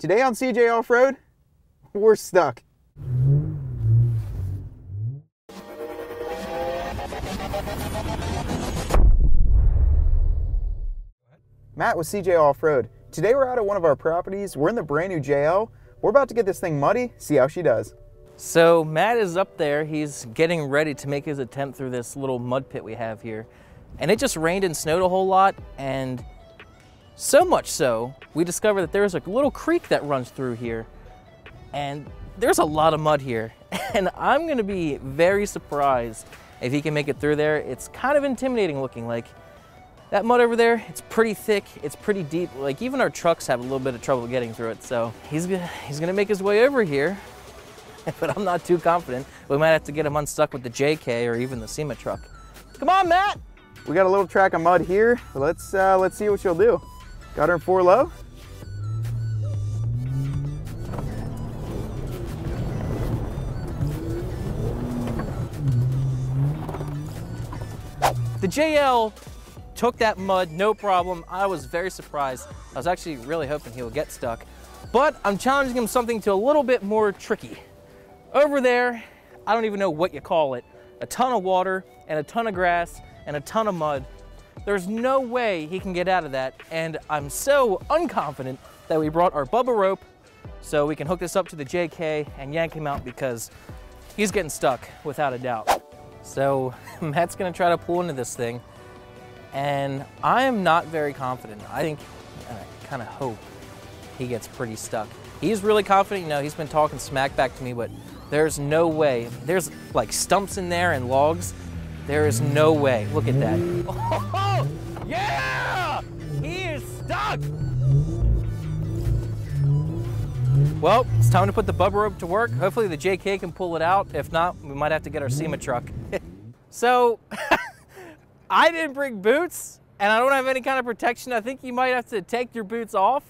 Today on CJ Off-Road, we're stuck. Matt with CJ Off-Road. Today we're out at one of our properties. We're in the brand new JL. We're about to get this thing muddy, see how she does. So Matt is up there. He's getting ready to make his attempt through this little mud pit we have here. And it just rained and snowed a whole lot, and so much so, we discovered that there's a little creek that runs through here. And there's a lot of mud here. And I'm gonna be very surprised if he can make it through there. It's kind of intimidating looking. Like, that mud over there, it's pretty thick, it's pretty deep. Like, even our trucks have a little bit of trouble getting through it. So he's gonna make his way over here, but I'm not too confident. We might have to get him unstuck with the JK or even the SEMA truck. Come on, Matt! We got a little track of mud here. Let's see what she'll do. Got her in 4 low. The JL took that mud, no problem. I was very surprised. I was actually really hoping he would get stuck. But I'm challenging him something to a little bit more tricky. Over there, I don't even know what you call it. A ton of water and a ton of grass and a ton of mud. There's no way he can get out of that. And I'm so unconfident that we brought our Bubba Rope so we can hook this up to the JK and yank him out, because he's getting stuck without a doubt. So Matt's gonna try to pull into this thing, and I am not very confident. I think, and I kind of hope, he gets pretty stuck. He's really confident, you know, he's been talking smack back to me, but there's no way. There's like stumps in there and logs. There is no way. Look at that. Oh, yeah! He is stuck! Well, it's time to put the Bubba Rope to work. Hopefully the JK can pull it out. If not, we might have to get our SEMA truck. So, I didn't bring boots, and I don't have any kind of protection. I think you might have to take your boots off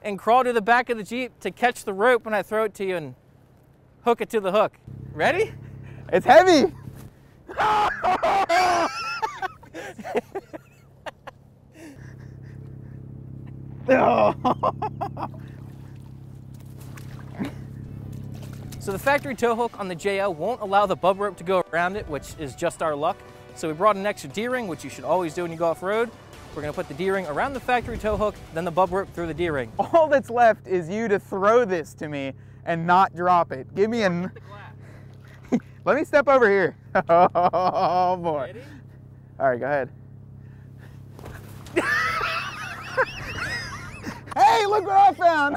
and crawl to the back of the Jeep to catch the rope when I throw it to you and hook it to the hook. Ready? It's heavy. So the factory tow hook on the JL won't allow the Bubba Rope to go around it, which is just our luck. So we brought an extra D-ring, which you should always do when you go off-road. We're gonna put the D-ring around the factory tow hook, then the Bubba Rope through the D-ring. All that's left is you to throw this to me and not drop it. Give me an... Let me step over here. Oh boy. Ready? All right, go ahead. Hey, look what I found.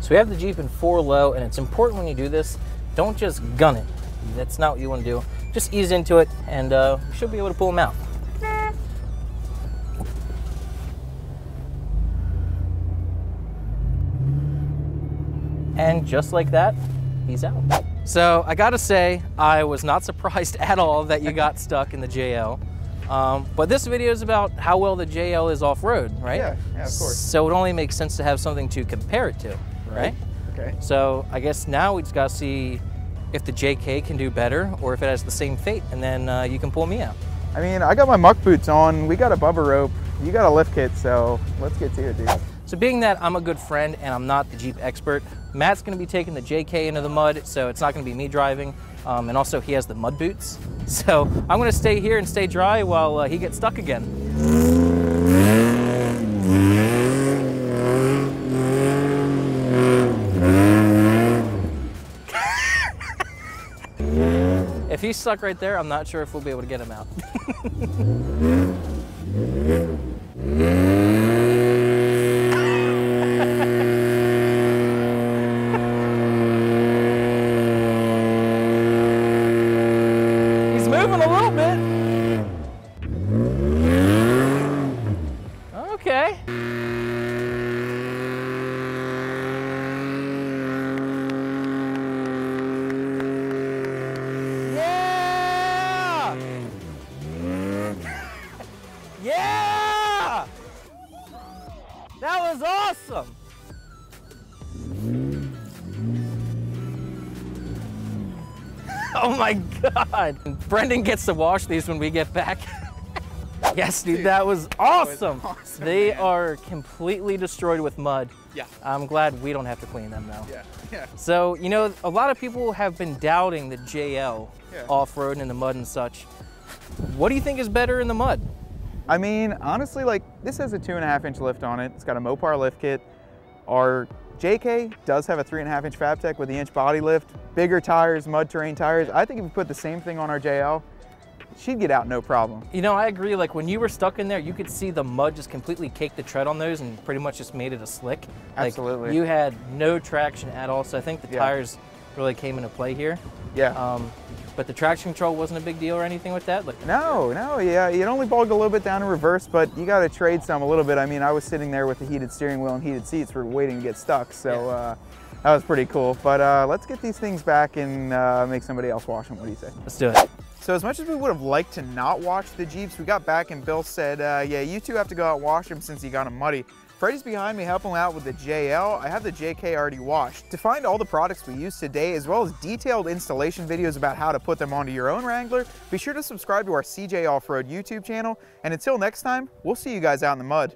So we have the Jeep in 4 low, and it's important when you do this, don't just gun it. That's not what you want to do. Just ease into it, and you should be able to pull him out. And just like that, he's out. So I gotta say, I was not surprised at all that you got stuck in the JL. But this video is about how well the JL is off-road, right? Yeah, of course. So it only makes sense to have something to compare it to, right? Okay. So I guess now we just gotta see if the JK can do better or if it has the same fate, and then you can pull me out. I mean, I got my muck boots on, we got a Bubba Rope, you got a lift kit, so let's get to it, dude. So being that I'm a good friend and I'm not the Jeep expert, Matt's gonna be taking the JK into the mud, so it's not gonna be me driving. And also he has the mud boots. So I'm gonna stay here and stay dry while he gets stuck again. If he's stuck right there, I'm not sure if we'll be able to get him out. He's moving a little bit. Okay. Yeah! That was awesome! Oh my God! Brendan gets to wash these when we get back. Yes, dude, that was awesome. Awesome, They man. are completely destroyed with mud. Yeah. I'm glad we don't have to clean them though. Yeah. Yeah. So, you know, a lot of people have been doubting the JL Yeah. off-road in the mud and such. What do you think is better in the mud? I mean, honestly, like, this has a 2.5-inch lift on it. It's got a Mopar lift kit. Our JK does have a 3.5-inch Fabtech with the inch body lift, bigger tires, mud terrain tires. I think if we put the same thing on our JL, she'd get out no problem. You know, I agree. Like when you were stuck in there, you could see the mud just completely cake the tread on those and pretty much just made it a slick. Like, Absolutely. you had no traction at all. So I think the Yeah. tires really came into play here. Yeah. But the traction control wasn't a big deal or anything with that. Like, No, yeah, it only bogged a little bit down in reverse, but you got to trade some a little bit. I mean, I was sitting there with the heated steering wheel and heated seats for waiting to get stuck, so that was pretty cool. But let's get these things back and make somebody else wash them. What do you say? let's do it. So as much as we would have liked to not wash the Jeeps, we got back and Bill said, yeah, you two have to go out and wash them since you got them muddy. Freddy's behind me helping out with the JL. I have the JK already washed. To find all the products we used today, as well as detailed installation videos about how to put them onto your own Wrangler, be sure to subscribe to our CJ Off-Road YouTube channel. And until next time, we'll see you guys out in the mud.